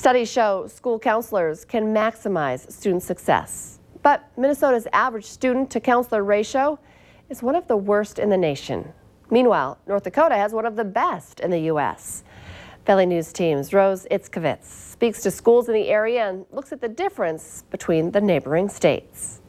Studies show school counselors can maximize student success. But Minnesota's average student to counselor ratio is one of the worst in the nation. Meanwhile, North Dakota has one of the best in the U.S. Valley News Team's Rose Itzkovitz speaks to schools in the area and looks at the difference between the neighboring states.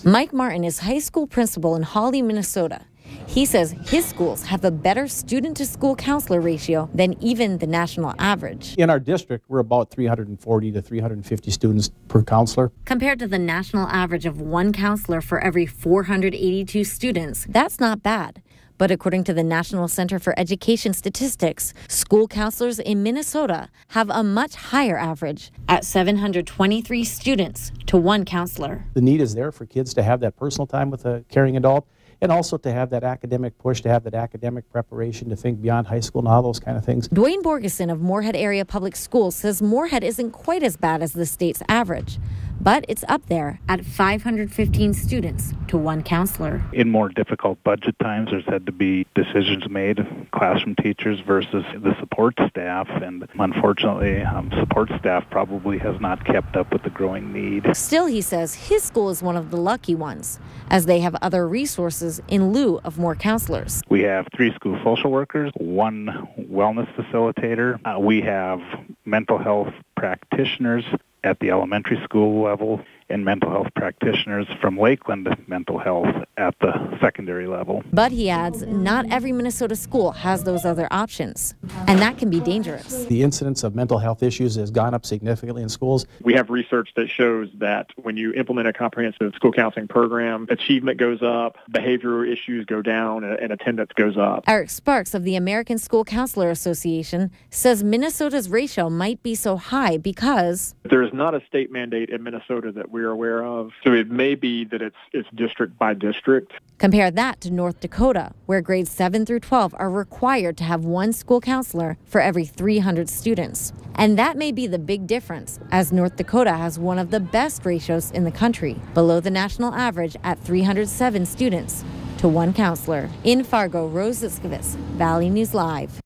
Mike Martin is high school principal in Hawley, Minnesota. He says his schools have a better student-to-school counselor ratio than even the national average. In our district, we're about 340 to 350 students per counselor. Compared to the national average of one counselor for every 482 students, that's not bad. But according to the National Center for Education Statistics, school counselors in Minnesota have a much higher average at 723 students to one counselor. The need is there for kids to have that personal time with a caring adult, and also to have that academic push, to have that academic preparation, to think beyond high school and all those kind of things. Dwayne Borgeson of Moorhead Area Public Schools says Moorhead isn't quite as bad as the state's average, but it's up there at 515 students to one counselor. In more difficult budget times, there's had to be decisions made, classroom teachers versus the support staff, and unfortunately, support staff probably has not kept up with the growing need. Still, he says his school is one of the lucky ones, as they have other resources in lieu of more counselors. We have 3 school social workers, 1 wellness facilitator. We have mental health practitioners at the elementary school level and mental health practitioners from Lakeland Mental Health at the secondary level. But he adds, not every Minnesota school has those other options, and that can be dangerous. The incidence of mental health issues has gone up significantly in schools. We have research that shows that when you implement a comprehensive school counseling program, achievement goes up, behavioral issues go down, and attendance goes up. Eric Sparks of the American School Counselor Association says Minnesota's ratio might be so high because there is not a state mandate in Minnesota that we're aware of. So it may be that it's district by district. Compare that to North Dakota, where grades 7 through 12 are required to have 1 school counselor for every 300 students. And that may be the big difference, as North Dakota has one of the best ratios in the country, below the national average at 307 students to 1 counselor. In Fargo, Rose Itzkovitz, Valley News Live.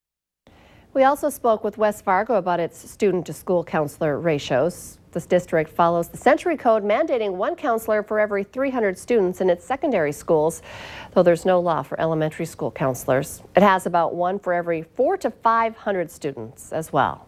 We also spoke with West Fargo about its student-to-school counselor ratios. This district follows the Century Code mandating 1 counselor for every 300 students in its secondary schools, though there's no law for elementary school counselors. It has about 1 for every 400 to 500 students as well.